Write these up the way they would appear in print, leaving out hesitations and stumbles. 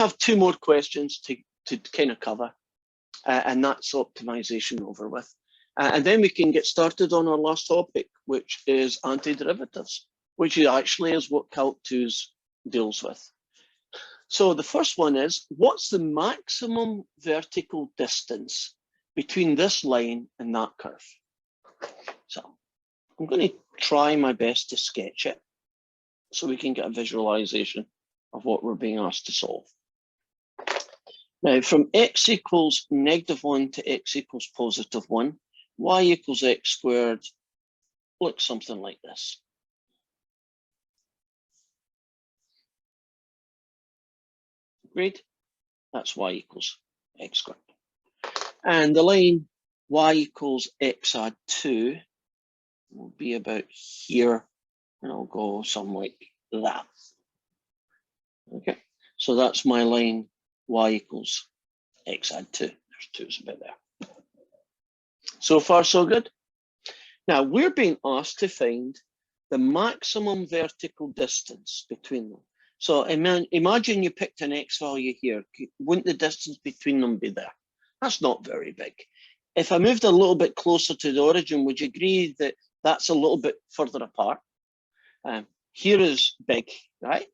have two more questions to kind of cover, and that's optimization over with. And then we can get started on our last topic, which is antiderivatives, which actually is what Calc2 deals with. So the first one is, what's the maximum vertical distance between this line and that curve? So I'm going to try my best to sketch it so we can get a visualization of what we're being asked to solve. Now, from x equals -1 to x equals +1, y equals x squared looks something like this. Agreed? That's y equals x squared. And the line y equals x add 2 will be about here, and I'll go something like that. Okay, so that's my line y equals x add 2. There's 2's a bit there. So far, so good. Now, we're being asked to find the maximum vertical distance between them. So imagine you picked an x value here. Wouldn't the distance between them be there? That's not very big. If I moved a little bit closer to the origin, would you agree that that's a little bit further apart? Here is big, right?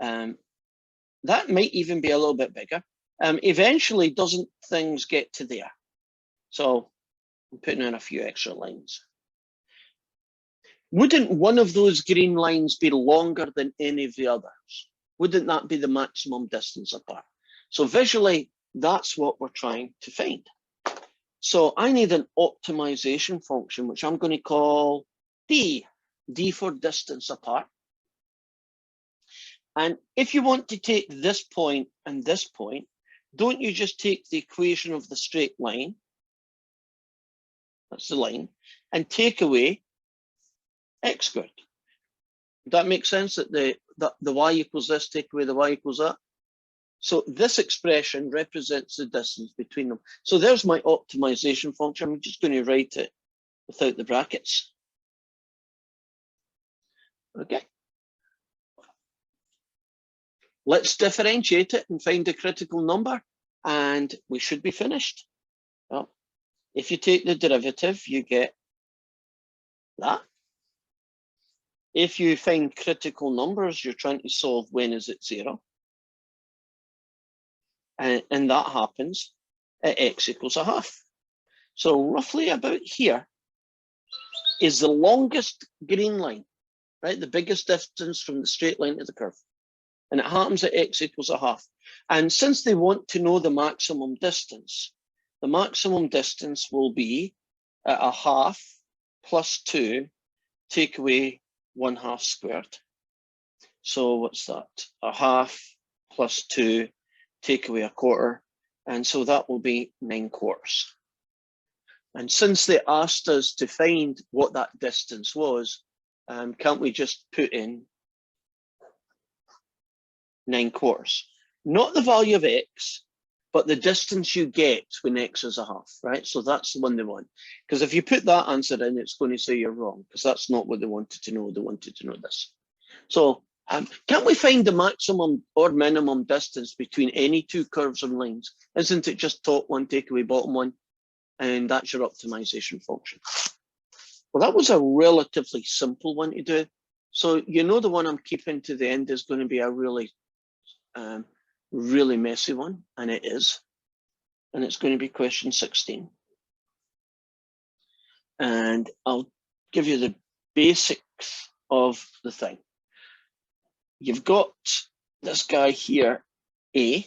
That might even be a little bit bigger. Eventually, doesn't things get to there? So I'm putting in a few extra lines. Wouldn't one of those green lines be longer than any of the others? Wouldn't that be the maximum distance apart? So visually, that's what we're trying to find. So I need an optimization function, which I'm going to call D. D for distance apart. And if you want to take this point and this point, don't you just take the equation of the straight line, that's the line, and take away x squared? Does that make sense, that the y equals this, take away the y equals that? So this expression represents the distance between them. So there's my optimization function. I'm just going to write it without the brackets. Okay. Let's differentiate it and find a critical number, and we should be finished. Well, if you take the derivative, you get that. If you find critical numbers, you're trying to solve when is it 0. And that happens at x equals 1/2. So roughly about here is the longest green line, right? The biggest distance from the straight line to the curve. And it happens at x equals 1/2. And since they want to know the maximum distance will be at 1/2 plus 2, take away 1/2 squared. So what's that? 1/2 plus 2, take away 1/4. And so that will be 9/4. And since they asked us to find what that distance was, can't we just put in 9/4? Not the value of x, but the distance you get when x is 1/2, right? So that's the one they want. Because if you put that answer in, it's going to say you're wrong, because that's not what they wanted to know. They wanted to know this. So can't we find the maximum or minimum distance between any two curves and lines? Isn't it just top one, take away bottom one? And that's your optimization function. Well, that was a relatively simple one to do. So you know the one I'm keeping to the end is going to be a really messy one, and it is. And it's going to be question 16. And I'll give you the basics of the thing. You've got this guy here, A.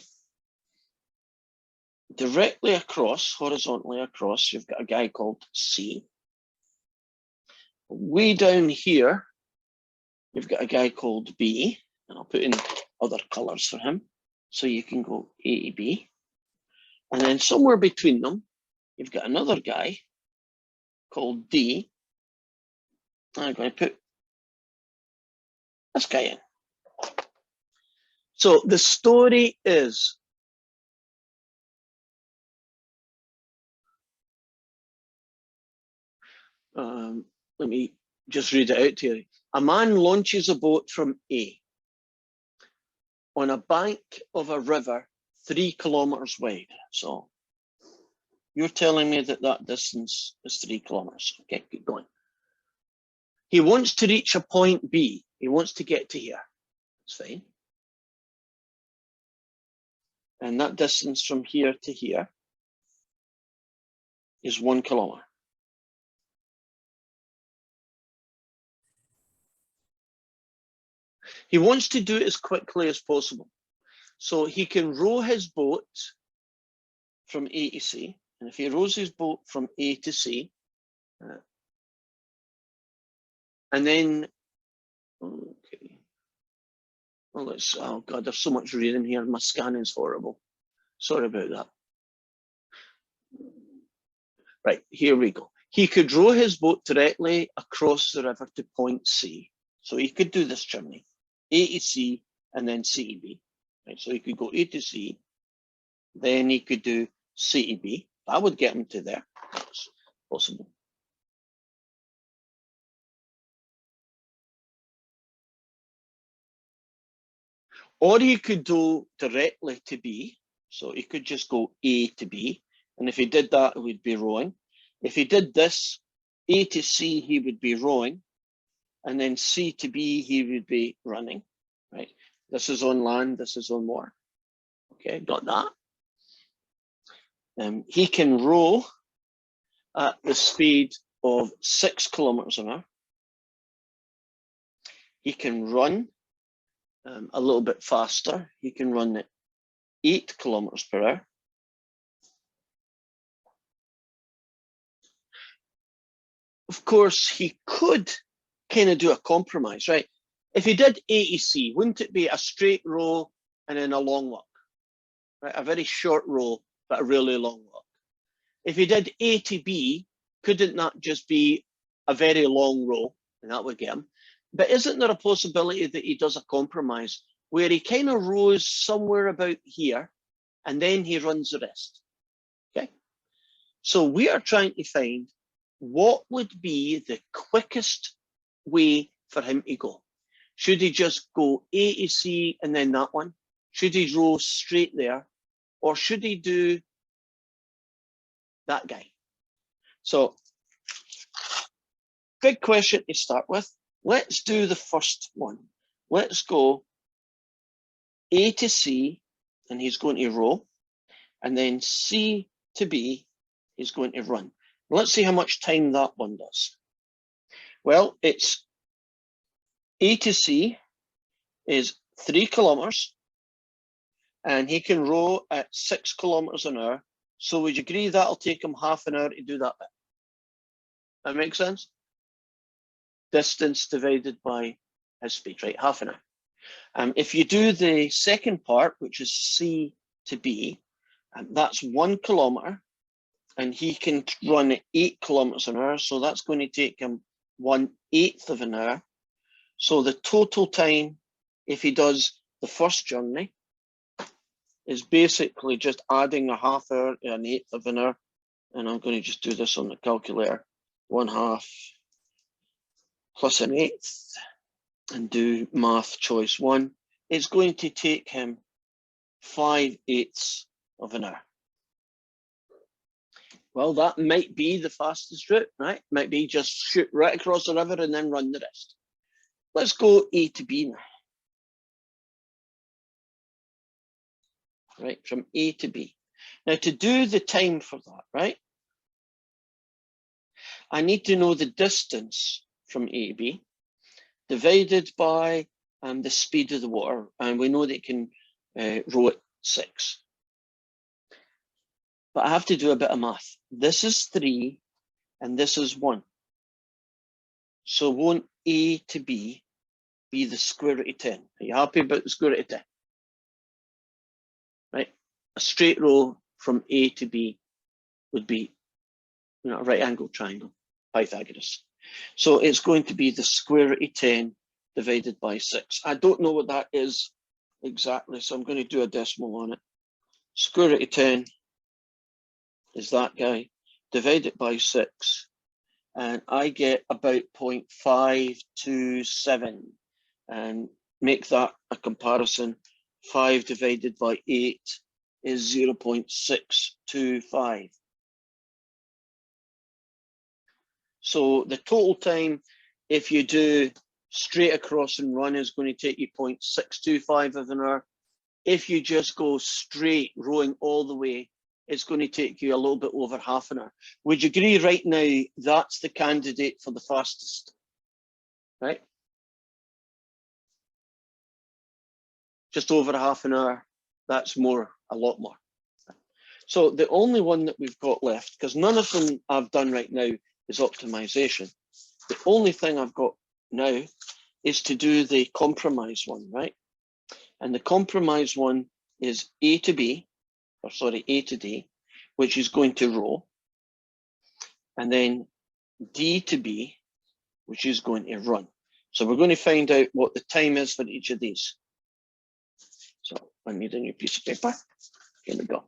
Directly across, horizontally across, you've got a guy called C. Way down here, you've got a guy called B, and I'll put in other colors for him. So you can go A, B. And then somewhere between them, you've got another guy called D. I'm going to put this guy in. So the story is, let me just read it out to you. A man launches a boat from A. on a bank of a river 3 kilometers wide. So you're telling me that that distance is 3 kilometers. Okay, keep going. He wants to reach a point B. He wants to get to here. That's fine. And that distance from here to here is 1 kilometer. He wants to do it as quickly as possible. So he can row his boat from A to C. And if he rows his boat from A to C, and then, okay. Well, let's, oh God, there's so much reading here. My scanning's horrible. Sorry about that. Right, here we go. He could row his boat directly across the river to point C. So he could do this journey, A to C, and then C to B. Right, so he could go A to C, then he could do C to B. That would get him to there. That's possible. Or he could go directly to B. So he could just go A to B. And if he did that, it would be rowing. If he did this, A to C, he would be rowing. And then C to B, he would be running, right? This is on land, this is on water. Okay, got that. He can row at the speed of 6 kilometers an hour. He can run a little bit faster. He can run at 8 kilometers per hour. Of course, he could kind of do a compromise, right? If he did A to C, wouldn't it be a straight row and then a long walk? Right? A very short row, but a really long walk. If he did A to B, couldn't that just be a very long row? And that would get him. But isn't there a possibility that he does a compromise where he kind of rows somewhere about here and then he runs the rest? Okay. So we are trying to find what would be the quickest way for him to go. Should he just go A to C and then that one? Should he row straight there? Or should he do that guy? So, big question to start with. Let's do the first one. Let's go A to C, and he's going to row, and then C to B, he's going to run. Let's see how much time that one does. Well, it's A to C is 3 kilometers, and he can row at 6 kilometers an hour. So would you agree that'll take him half an hour to do that bit? That makes sense? Distance divided by his speed, right? Half an hour. If you do the second part, which is C to B, that's 1 kilometer, and he can run at 8 kilometers an hour. So that's going to take him 1/8 of an hour. So the total time, if he does the first journey, is basically just adding a half hour to 1/8 of an hour. And I'm going to just do this on the calculator. 1/2 plus 1/8 and do math choice 1. It's going to take him 5/8 of an hour. Well, that might be the fastest route, right? Might be just shoot right across the river and then run the rest. Let's go A to B now. Right, from A to B. Now, to do the time for that, right, I need to know the distance from A to B divided by the speed of the water, and we know that it can row at 6. But I have to do a bit of math. This is 3 and this is 1. So won't A to B be the square root of 10? Are you happy about the square root of 10? Right? A straight row from A to B would be, you know, a right angle triangle, Pythagoras. So it's going to be the square root of 10 divided by 6. I don't know what that is exactly, so I'm going to do a decimal on it. Square root of 10 is that guy, divide it by 6, and I get about 0.527, and make that a comparison 5 divided by 8 is 0.625. So the total time, if you do straight across and run, is going to take you 0.625 of an hour. If you just go straight rowing all the way, it's going to take you a little bit over half an hour. Would you agree right now that's the candidate for the fastest, right? Just over half an hour, that's more, a lot more. So the only one that we've got left, because none of them I've done right now is optimization. The only thing I've got now is to do the compromise one, right? And the compromise one is A to B, or sorry, A to D, which is going to row, and then D to B, which is going to run. So we're going to find out what the time is for each of these. So I need a new piece of paper. Here we go.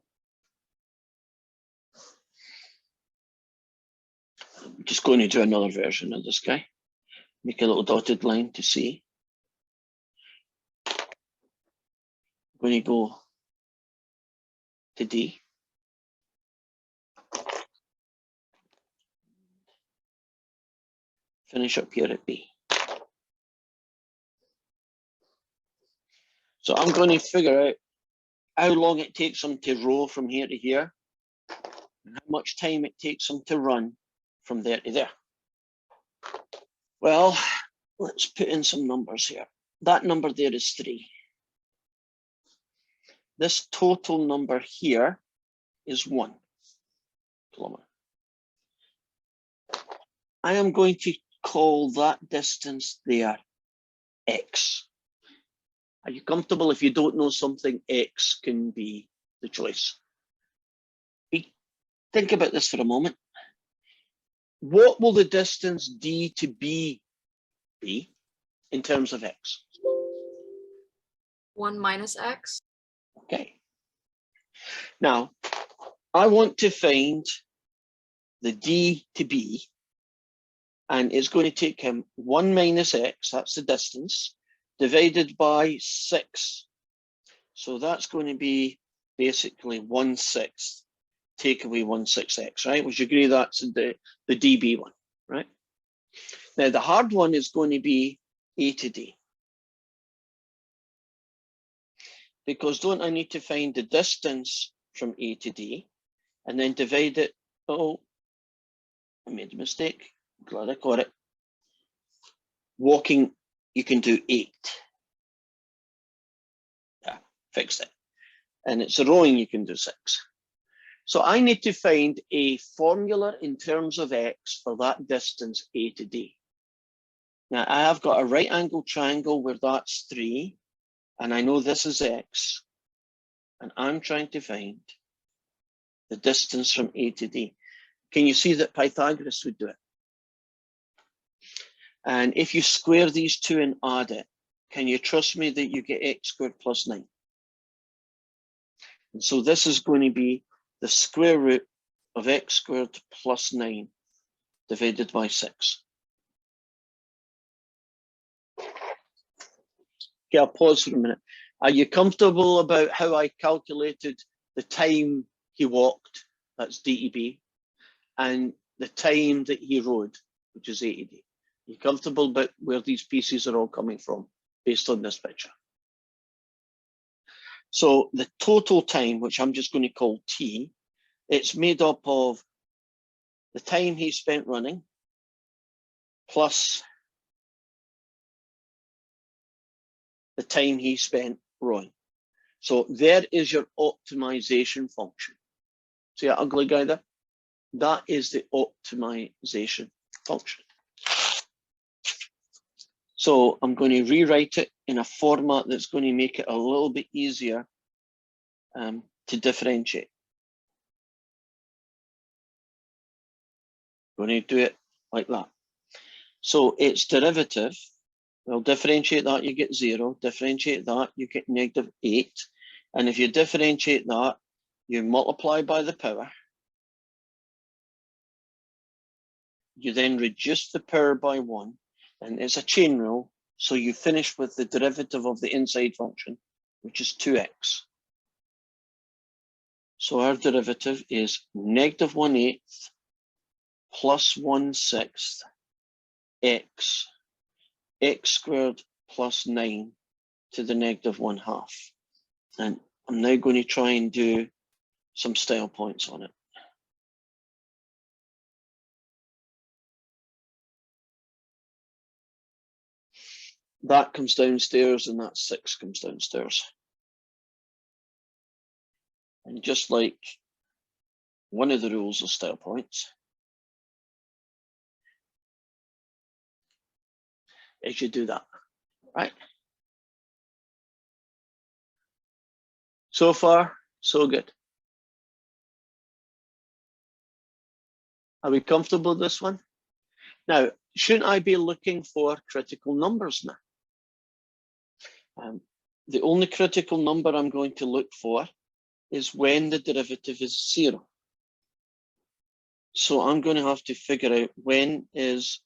I'm just going to do another version of this guy. Make a little dotted line to see. I'm going to go to D. Finish up here at B. So I'm going to figure out how long it takes them to row from here to here, and how much time it takes them to run from there to there. Well, let's put in some numbers here. That number there is 3. This total number here is 1 kilometer. I am going to call that distance there X. Are you comfortable? If you don't know something, X can be the choice. Think about this for a moment. What will the distance D to B be in terms of X? 1 minus X. Okay. Now, I want to find the D to B, and it's going to take him 1 minus X, that's the distance, divided by 6. So that's going to be basically 1/6. Take away 1/6 X, right? Would you agree that's the DB one, right? Now the hard one is going to be A to D. Because don't I need to find the distance from A to D and then divide it? Oh, I made a mistake. Glad I caught it. Walking, you can do 8. Yeah, fixed it. And it's a rowing, you can do 6. So I need to find a formula in terms of X for that distance A to D. Now I have got a right angle triangle where that's 3, and I know this is X, and I'm trying to find the distance from A to D. Can you see that Pythagoras would do it? And if you square these two and add it, can you trust me that you get X squared plus 9? And so this is going to be the square root of X squared plus 9 divided by 6. Okay, I'll pause for a minute. Are you comfortable about how I calculated the time he walked, that's D to B, and the time that he rode, which is A to D? Are you comfortable about where these pieces are all coming from based on this picture? So the total time, which I'm just going to call T, it's made up of the time he spent running plus the time he spent rowing. So there is your optimization function. See that ugly guy there? That is the optimization function. So I'm going to rewrite it in a format that's going to make it a little bit easier to differentiate. I'm going to do it like that. So its derivative, well, differentiate that, you get 0. Differentiate that, you get -8. And if you differentiate that, you multiply by the power. You then reduce the power by 1, and it's a chain rule. So you finish with the derivative of the inside function, which is 2x. So our derivative is -1/8 plus 1/6 x squared plus 9 to the -1/2. And I'm now going to try and do some style points on it. That comes downstairs and that 6 comes downstairs. And just like one of the rules of style points is you do that, right? So far, so good. Are we comfortable with this one? Now, shouldn't I be looking for critical numbers now? The only critical number I'm going to look for is when the derivative is 0. So I'm going to have to figure out when is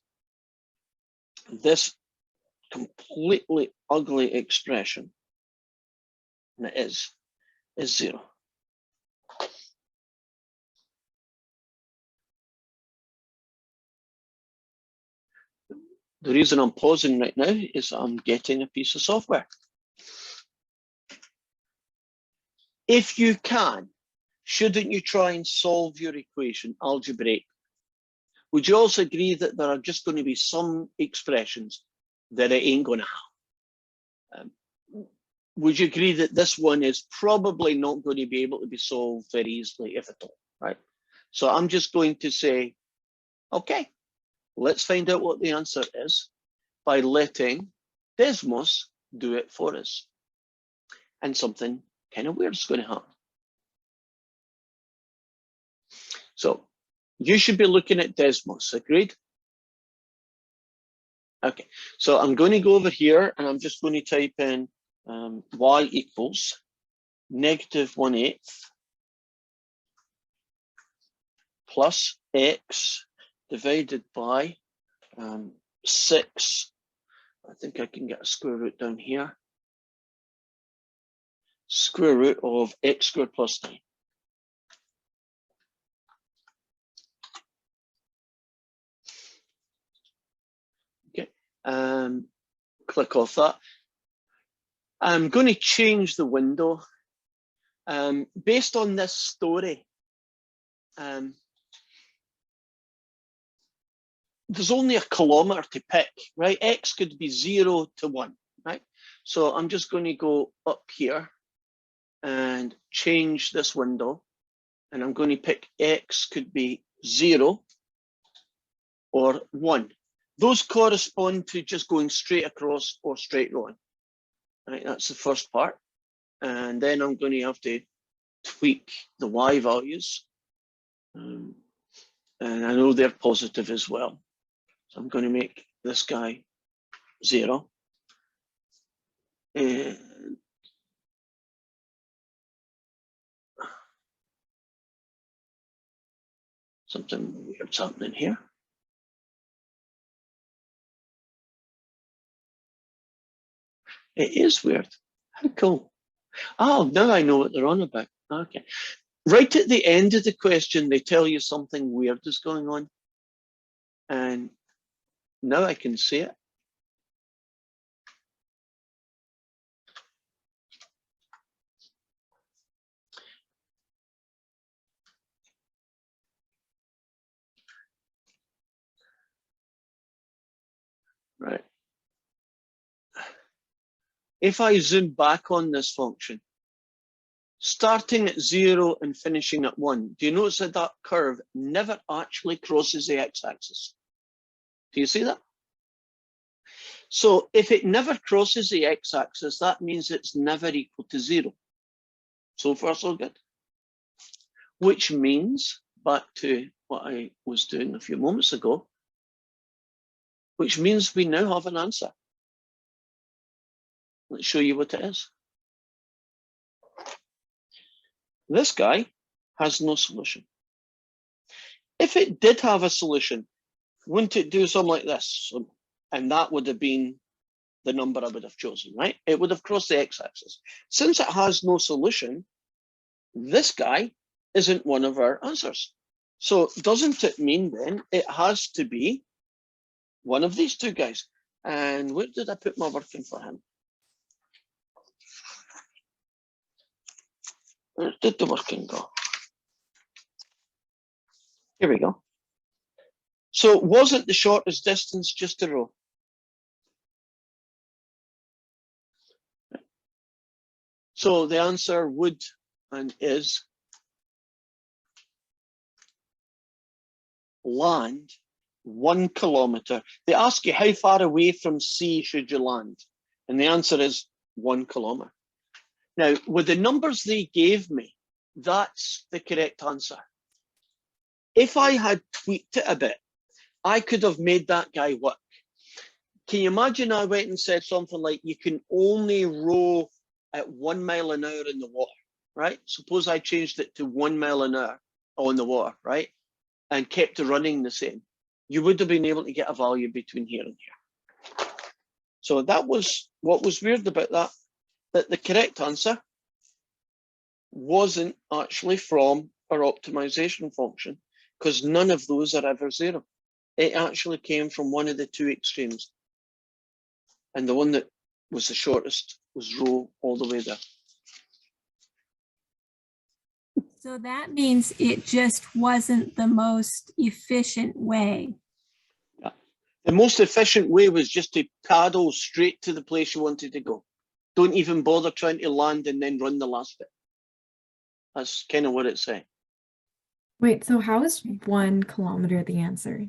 this completely ugly expression, and it is 0. The reason I'm pausing right now is I'm getting a piece of software. If you can, shouldn't you try and solve your equation algebraic? Would you also agree that there are just going to be some expressions that it ain't going to have? Would you agree that this one is probably not going to be able to be solved very easily, if at all, right? So I'm just going to say, okay, let's find out what the answer is by letting Desmos do it for us. And something kind of weird is going to happen. So you should be looking at Desmos, agreed? Okay, so I'm going to go over here and I'm just going to type in y equals -1/8 plus x divided by 6. I think I can get a square root down here. Square root of x squared plus 9. Okay, click off that. I'm going to change the window. Based on this story, there's only a kilometer to pick, right? X could be 0 to 1, right? So I'm just going to go up here and change this window. And I'm going to pick X could be 0 or 1. Those correspond to just going straight across or straight on. Right, that's the first part. And then I'm going to have to tweak the Y values. And I know they're positive as well. So I'm going to make this guy 0. And something weird's happening here. It is weird. How cool. Oh, now I know what they're on about. Okay. Right at the end of the question, they tell you something weird is going on. And now I can see it. Right. If I zoom back on this function, starting at 0 and finishing at 1, do you notice that that curve never actually crosses the x-axis? Do you see that? So if it never crosses the x-axis, that means it's never equal to 0. So far, so good. Which means, back to what I was doing a few moments ago, which means we now have an answer. Let's show you what it is. This guy has no solution. If it did have a solution, wouldn't it do something like this? And that would have been the number I would have chosen, right? It would have crossed the x-axis. Since it has no solution, this guy isn't one of our answers. So doesn't it mean then it has to be one of these two guys? And where did I put my working for him? Where did the working go? Here we go. So wasn't the shortest distance just a row? So the answer would and is land 1 kilometer. They ask you how far away from sea should you land? And the answer is 1 kilometer. Now, with the numbers they gave me, that's the correct answer. If I had tweaked it a bit, I could have made that guy work. Can you imagine I went and said something like, you can only row at 1 mile an hour in the water, right? Suppose I changed it to 1 mile an hour on the water, right? And kept the running the same. You would have been able to get a value between here and here. So that was what was weird about that, that the correct answer wasn't actually from our optimization function, because none of those are ever zero. It actually came from one of the two extremes. And the one that was the shortest was rho all the way there. So that means it just wasn't the most efficient way. Yeah. The most efficient way was just to paddle straight to the place you wanted to go. Don't even bother trying to land and then run the last bit. That's kind of what it's saying. Wait, so how is 1 kilometer the answer?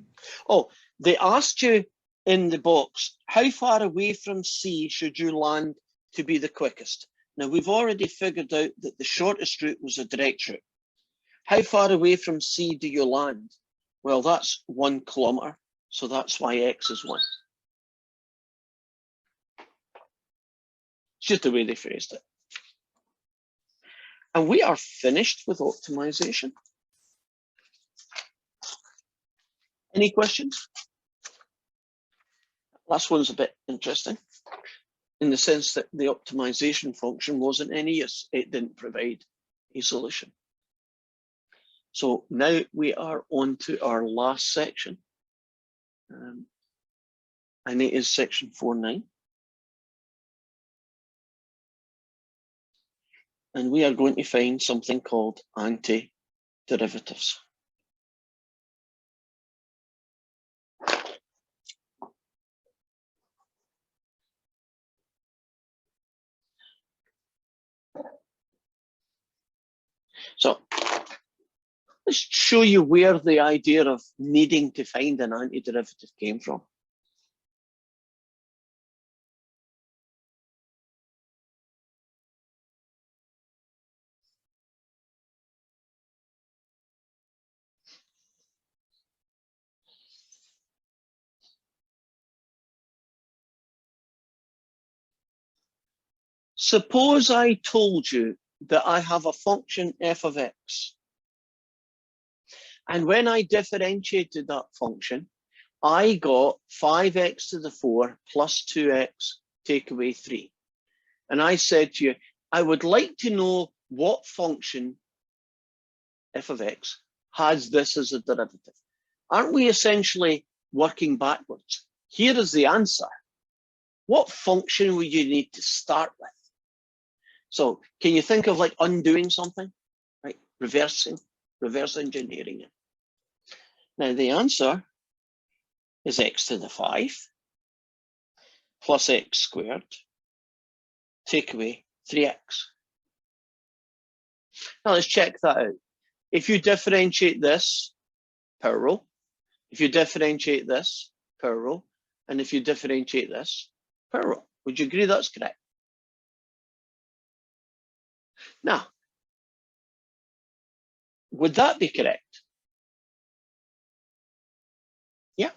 Oh, they asked you in the box, how far away from sea should you land to be the quickest? Now, we've already figured out that the shortest route was a direct route. How far away from sea do you land? Well, that's 1 kilometer. So that's why X is 1. It's just the way they phrased it. And we are finished with optimization. Any questions? Last one's a bit interesting in the sense that the optimization function wasn't any use. It didn't provide a solution. So now we are on to our last section. And it is section 4.9. And we are going to find something called antiderivatives. So let's show you where the idea of needing to find an antiderivative came from. Suppose I told you that I have a function f of x. And when I differentiated that function, I got 5x to the 4 plus 2x take away 3. And I said to you, I would like to know what function f of x has this as a derivative. Aren't we essentially working backwards? Here is the answer. What function would you need to start with? So can you think of like undoing something, right? Reverse engineering it. Now the answer is x to the 5 plus x squared, take away 3x. Now let's check that out. If you differentiate this, power rule. If you differentiate this, power rule. And if you differentiate this, power rule. Would you agree that's correct? Now, would that be correct? Yeah.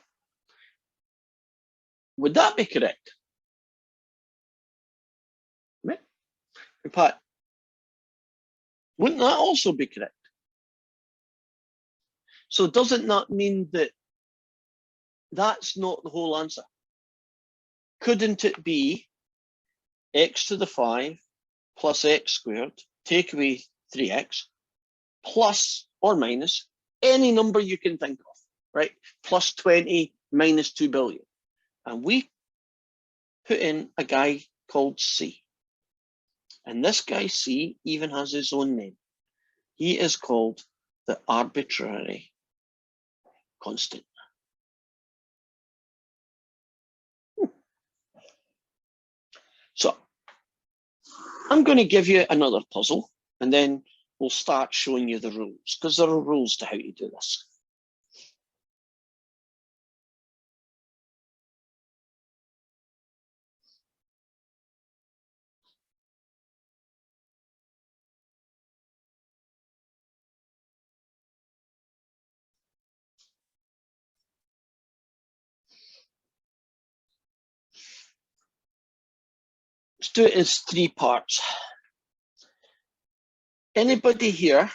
Would that be correct? In fact, wouldn't that also be correct? So doesn't that mean that that's not the whole answer? couldn't it be x to the 5 plus x squared, take away 3x, plus or minus any number you can think of, right? Plus 20 minus 2 billion. And we put in a guy called C. And this guy C even has his own name. He is called the arbitrary constant. So I'm going to give you another puzzle, and then we'll start showing you the rules, because there are rules to how you do this. Let's do it as 3 parts. Anybody here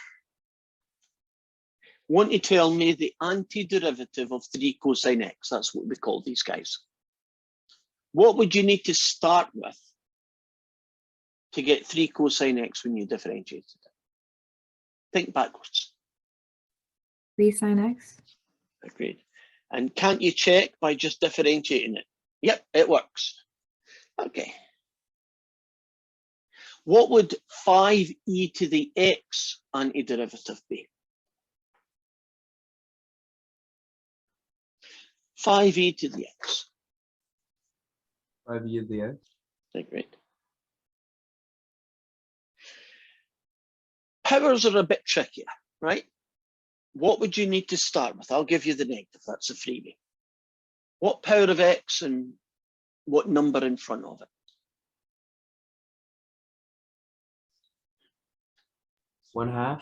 want to tell me the antiderivative of 3 cosine x? That's what we call these guys. What would you need to start with to get 3 cosine x when you differentiated it? Think backwards. 3 sine x. Agreed. And can't you check by just differentiating it? Yep, it works. Okay. What would 5e to the x antiderivative be? 5e to the x. 5e to the x. Great. Powers are a bit trickier, right? What would you need to start with? I'll give you the negative, that's a freebie. What power of x and what number in front of it? 1/2.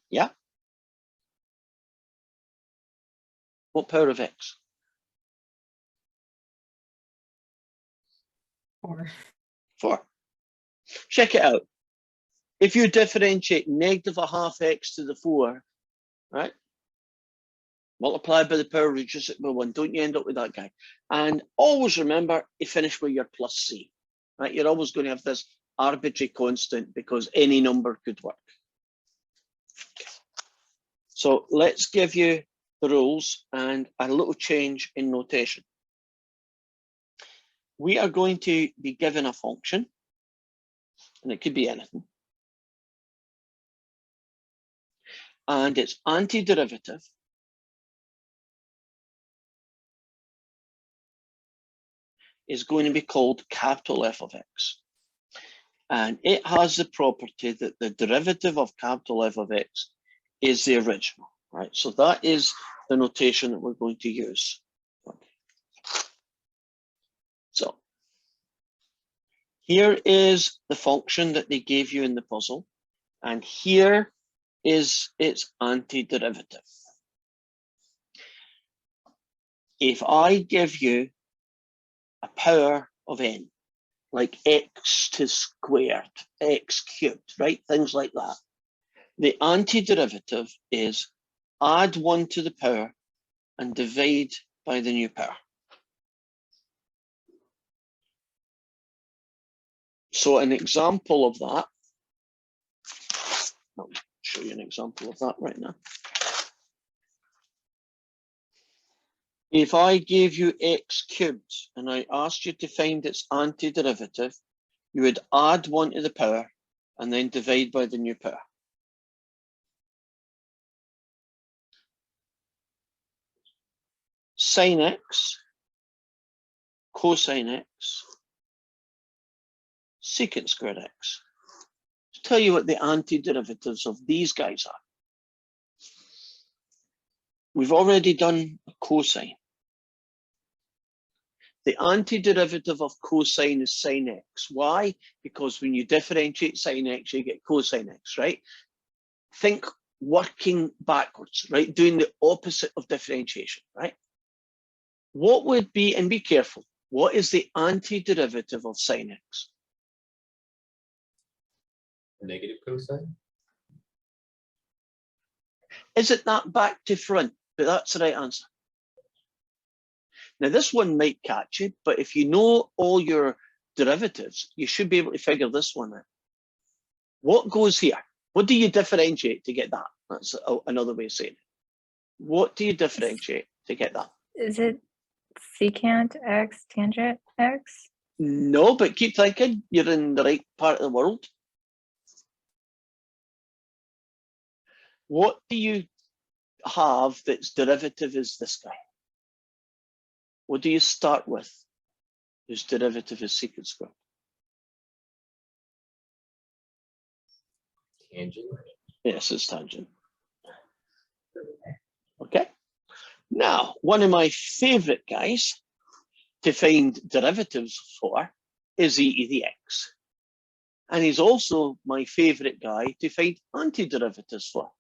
Yeah. What power of x? 4. 4. Check it out. If you differentiate negative 1/2 x to the 4, right? Multiply by the power, reduce it by 1. Don't you end up with that guy? And always remember to finish with your plus c, right? You're always going to have this arbitrary constant because any number could work. So let's give you the rules and a little change in notation. We are going to be given a function, and it could be anything. And its antiderivative is going to be called capital F of x. And it has the property that the derivative of capital F of x is the original, right? So that is the notation that we're going to use. Okay. So here is the function that they gave you in the puzzle, and here is its antiderivative. If I give you a power of n, like x to squared, x cubed, right? Things like that. The antiderivative is add 1 to the power and divide by the new power. So an example of that, I'll show you an example of that right now. If I gave you x cubed and I asked you to find its antiderivative, you would add 1 to the power and then divide by the new power. Sine x, cosine x, secant squared x. To tell you what the antiderivatives of these guys are. We've already done a cosine. The antiderivative of cosine is sine x. Why? Because when you differentiate sine x, you get cosine x, right? Think working backwards, right? Doing the opposite of differentiation, right? What would be, and be careful, what is the antiderivative of sine x? Negative cosine. Is it that back to front? But that's the right answer. Now this one might catch you, but if you know all your derivatives, you should be able to figure this one out. What goes here? What do you differentiate to get that? That's another way of saying it. What do you differentiate to get that? Is it secant x tangent x? No, but keep thinking, you're in the right part of the world. What do you have that's derivative is this guy? What do you start with whose derivative is secant squared? Tangent. Yes, it's tangent. Okay. Now, one of my favorite guys to find derivatives for is e to the x. And he's also my favorite guy to find antiderivatives for.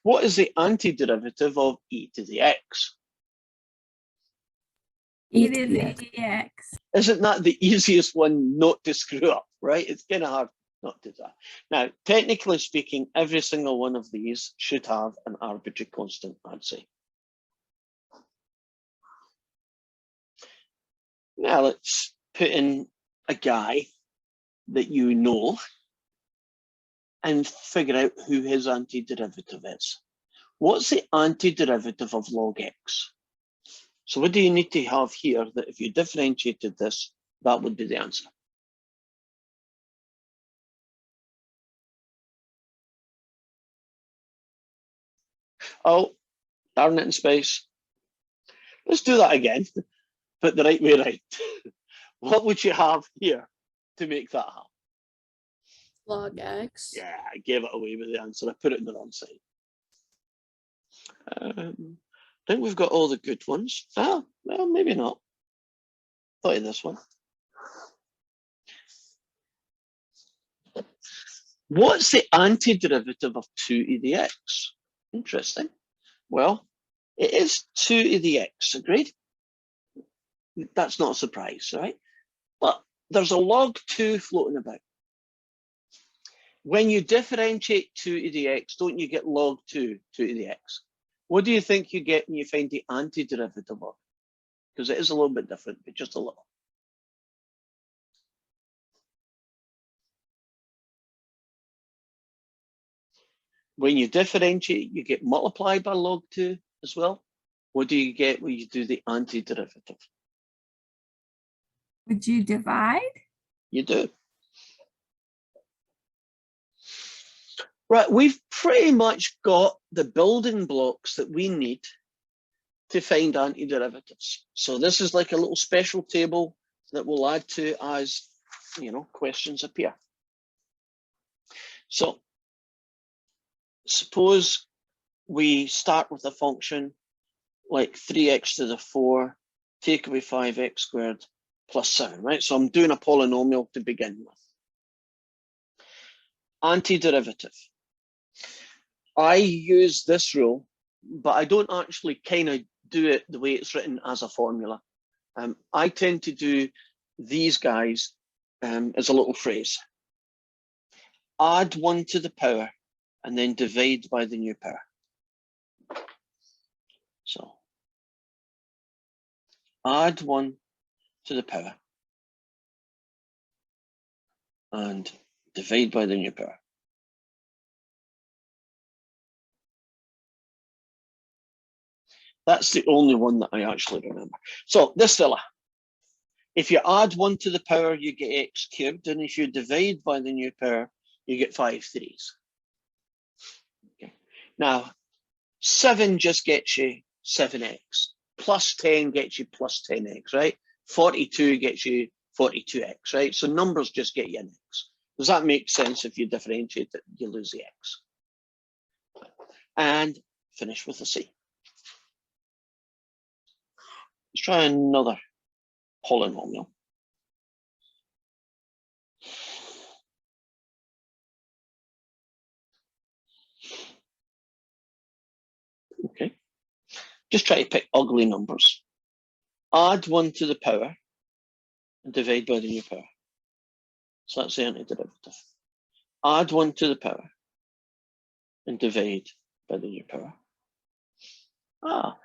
What is the antiderivative of e to the x? It is x. Isn't that the easiest one not to screw up, right? It's kind of hard not to do that. Now, technically speaking, every single one of these should have an arbitrary constant, I'd say. Now let's put in a guy that you know and figure out who his antiderivative is. What's the antiderivative of log x? So what do you need to have here that if you differentiated this, that would be the answer? Oh, darn it in space. Let's do that again, but the right way around. What would you have here to make that happen? Log x. Yeah, I gave it away with the answer. I put it in the wrong side. I think we've got all the good ones. Ah, well, maybe not. Thought of this one. What's the antiderivative of 2 to the x? Interesting. Well, it is 2 to the x, agreed? That's not a surprise, right? But there's a log 2 floating about. When you differentiate 2 to the x, don't you get log 2 to the x? What do you think you get when you find the antiderivative of? Because it is a little bit different, but just a little. When you differentiate, you get multiplied by log 2 as well. What do you get when you do the antiderivative? Would you divide? You do. Right, we've pretty much got the building blocks that we need to find antiderivatives. So this is like a little special table that we'll add to as, you know, questions appear. So suppose we start with a function like 3x to the 4, take away 5x squared plus 7, right? So I'm doing a polynomial to begin with. Antiderivative. I use this rule, but I don't actually kind of do it the way it's written as a formula. I tend to do these guys as a little phrase. Add 1 to the power and then divide by the new power. So add 1 to the power and divide by the new power. That's the only one that I actually remember. So this fella, if you add 1 to the power, you get x cubed, and if you divide by the new power, you get 5 3s. Okay. Now, 7 just gets you 7x, plus 10 gets you plus 10x, right? 42 gets you 42x, right? So numbers just get you an x. Does that make sense? If you differentiate it, you lose the x. And finish with a c. Let's try another polynomial. Okay. Just try to pick ugly numbers. Add 1 to the power and divide by the new power. So that's the antiderivative. Add 1 to the power and divide by the new power. Ah,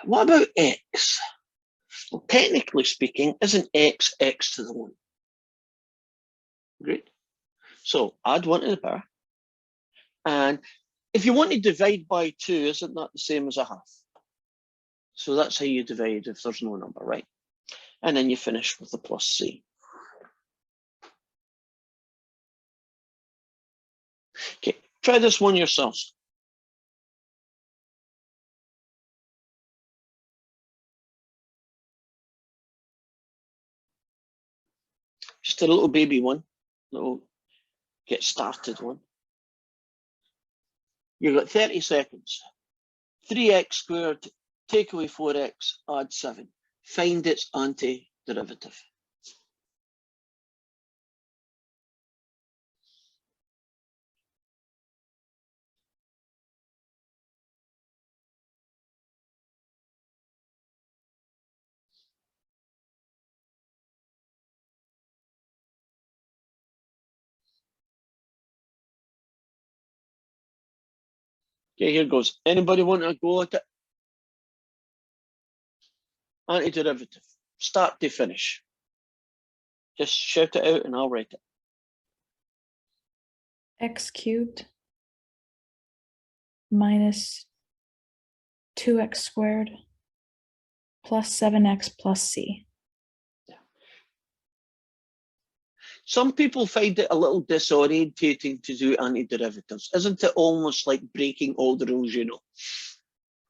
what about x? Well, technically speaking, isn't x x to the 1? Great. So add 1 to the power. And if you want to divide by 2, isn't that the same as a half? So that's how you divide if there's no number, right? And then you finish with the plus c. Okay, try this one yourselves. Just a little baby one, little get started one. You've got 30 seconds. 3x squared, take away 4x, add 7. Find its antiderivative. Okay, here goes. Anybody want to go at it? Antiderivative, start to finish. Just shout it out and I'll write it. X cubed minus 2x squared plus 7x plus c. Some people find it a little disorientating to do antiderivatives. Isn't it almost like breaking all the rules, you know?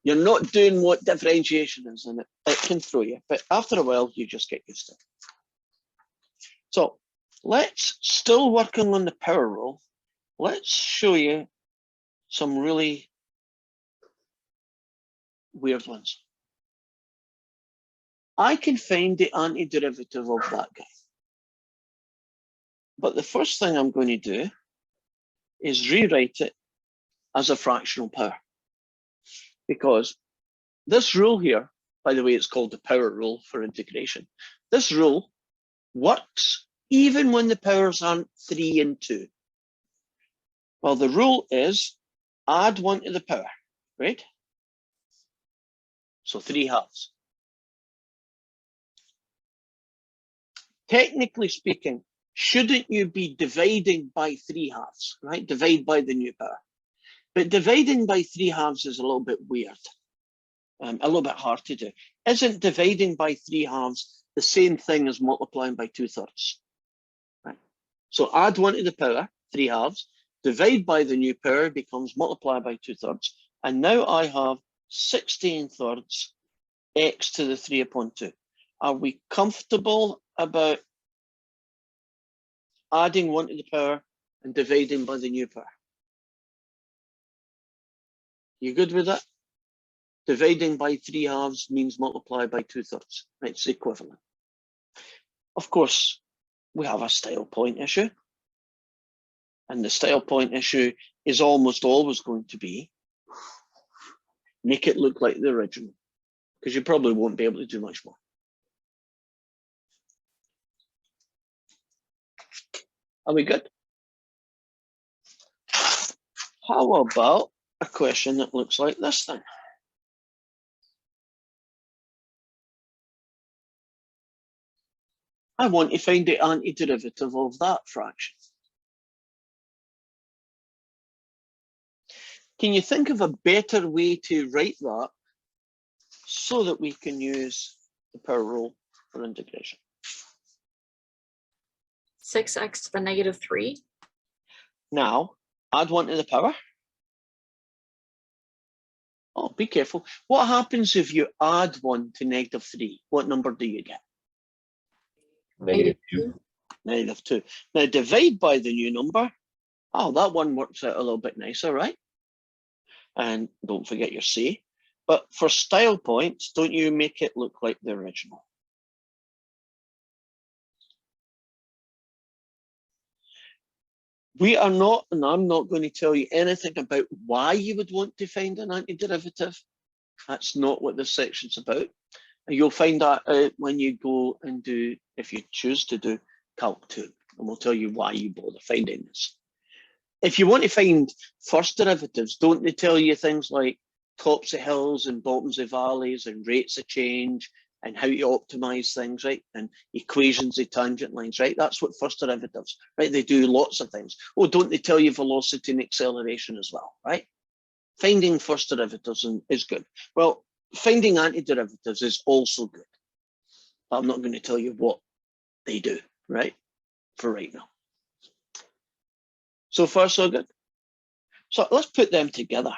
You're not doing what differentiation is, and it can throw you. But after a while, you just get used to it. So let's, still working on the power rule, let's show you some really weird ones. I can find the antiderivative of that guy. But the first thing I'm going to do is rewrite it as a fractional power. Because this rule here, by the way, it's called the power rule for integration. This rule works even when the powers aren't 3 and 2. Well, the rule is add 1 to the power, right? So 3 halves. Technically speaking, shouldn't you be dividing by 3 halves, right? Divide by the new power. But dividing by 3 halves is a little bit weird, a little bit hard to do. Isn't dividing by 3 halves the same thing as multiplying by 2/3? Right? So add 1 to the power, 3 halves, divide by the new power becomes multiply by 2/3. And now I have 16/3 x to the 3 upon 2. Are we comfortable about adding 1 to the power and dividing by the new power? You good with that? Dividing by 3 halves means multiply by 2/3. It's equivalent. Of course, we have a style point issue. And the style point issue is almost always going to be make it look like the original, because you probably won't be able to do much more. Are we good? How about a question that looks like this then? I want to find the antiderivative of that fraction. Can you think of a better way to write that so that we can use the power rule for integration? 6x to the negative 3. Now, add 1 to the power. Oh, be careful. What happens if you add 1 to negative 3? What number do you get? -2. Negative 2. Now, divide by the new number. Oh, that one works out a little bit nicer, right? And don't forget your C. But for style points, don't you make it look like the original? We are not, and I'm not going to tell you anything about why you would want to find an antiderivative. That's not what this section's about. And you'll find that out when you go and do, if you choose to do Calc 2, and we'll tell you why you bother finding this. If you want to find first derivatives, don't they tell you things like tops of hills and bottoms of valleys and rates of change and how to optimize things, right? And equations of tangent lines, right? That's what first derivatives, right? They do lots of things. Oh, don't they tell you velocity and acceleration as well, right? Finding first derivatives is good. Well, finding antiderivatives is also good. But I'm not going to tell you what they do, right? For right now. So far, so good. So let's put them together.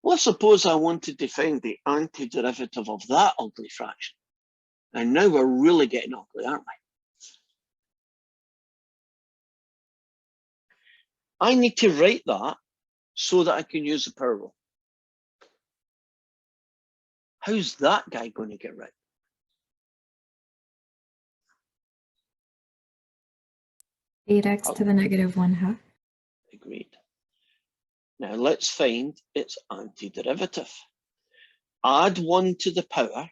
Let's suppose I wanted to find the antiderivative of that ugly fraction. And now we're really getting ugly, aren't we? I need to write that so that I can use the power rule. How's that guy going to get right? 8x to the negative 1/2. Agreed. Now let's find its antiderivative. Add 1 to the power.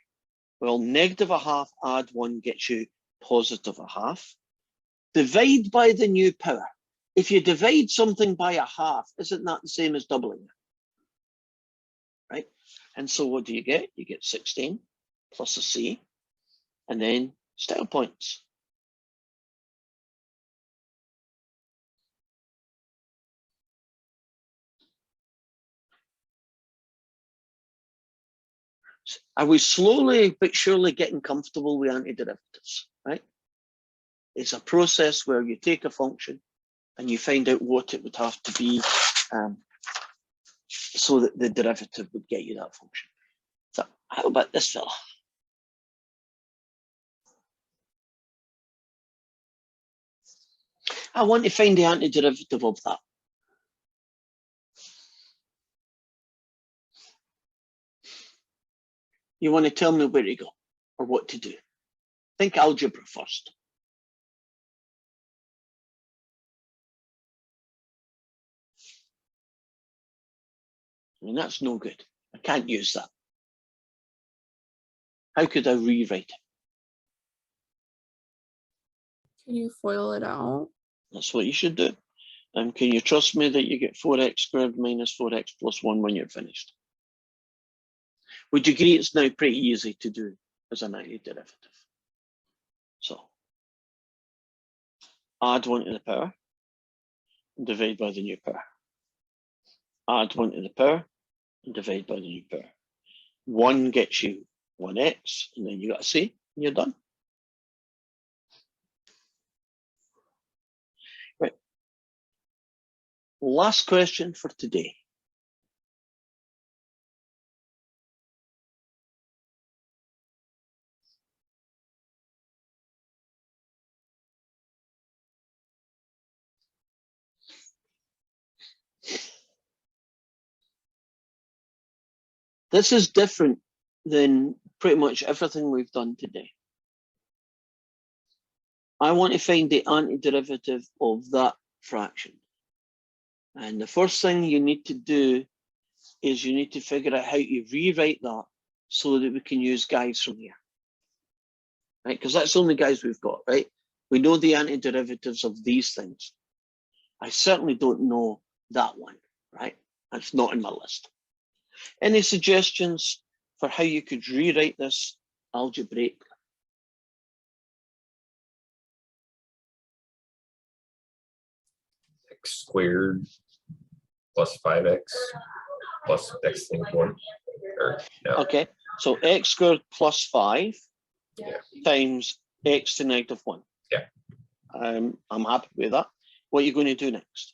Well, negative 1/2 add 1 gets you positive 1/2. Divide by the new power. If you divide something by 1/2, isn't that the same as doubling it? Right? And so what do? You get 16 plus a c, and then style points. Are we slowly but surely getting comfortable with antiderivatives, right? It's a process where you take a function and you find out what it would have to be so that the derivative would get you that function. So how about this fella? I want to find the antiderivative of that. You want to tell me where to go or what to do? Think algebra first. I mean, that's no good. I can't use that. How could I rewrite it? Can you FOIL it out? That's what you should do. And can you trust me that you get 4x squared minus 4x plus 1 when you're finished? Would you agree it's now pretty easy to do as an antiderivative? So add 1 to the power and divide by the new power. Add 1 to the power and divide by the new power. 1 gets you 1x, and then you got a c, and you're done. Right. Last question for today. This is different than pretty much everything we've done today. I want to find the antiderivative of that fraction. And the first thing you need to do is you need to figure out how to rewrite that so that we can use guys from here. Right? Because that's the only guys we've got, right? We know the antiderivatives of these things. I certainly don't know that one, right? That's not in my list. Any suggestions for how you could rewrite this algebraically? X squared plus 5x plus x to the 1. Or no. Okay, so x squared plus 5 Yeah. times x to negative 1. Yeah. I'm happy with that. What are you going to do next?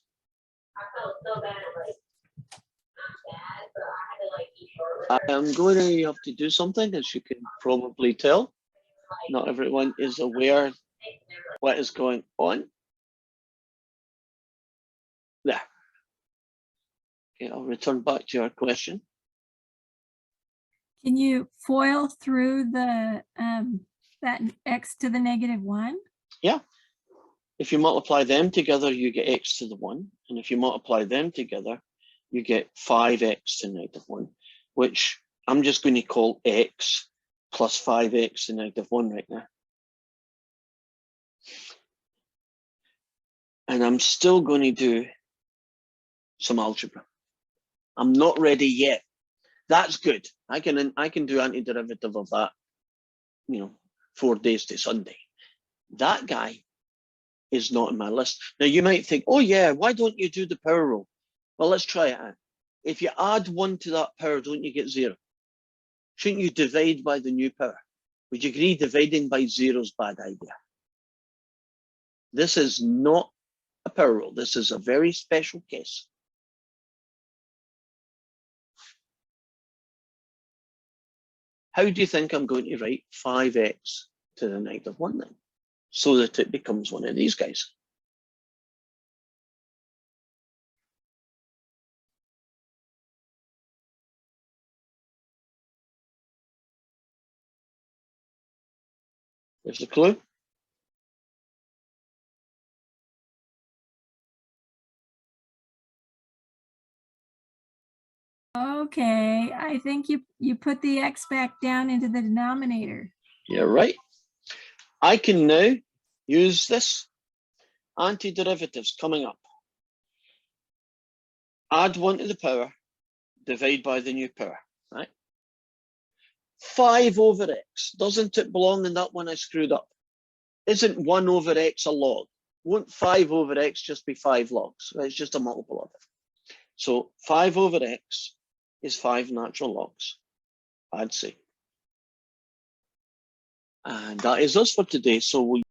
I'm going to have to do something, as you can probably tell. Not everyone is aware what is going on. There. Okay, I'll return back to your question. Can you FOIL through the that x to the negative 1? Yeah. If you multiply them together, you get x to the 1. And if you multiply them together, you get 5x to negative 1, which I'm just going to call x plus 5x to negative 1 right now. And I'm still going to do some algebra. I'm not ready yet. That's good. I can do antiderivative of that, 4 days to Sunday. That guy is not in my list. Now you might think, oh yeah, why don't you do the power rule? Well, let's try it out. If you add 1 to that power, don't you get 0? Shouldn't you divide by the new power? Would you agree dividing by 0 is a bad idea? This is not a power rule. This is a very special case. How do you think I'm going to write 5x to the -1 then? So that it becomes one of these guys. There's the clue. Okay, I think you put the x back down into the denominator. You're right. I can now use this antiderivatives coming up. Add 1 to the power, divide by the new power, right? 5 over x, doesn't it belong in that one I screwed up? Isn't 1 over x a log? Won't 5 over x just be 5 logs? It's just a multiple of it. So 5 over x is 5 natural logs, I'd say. And that is us for today. So we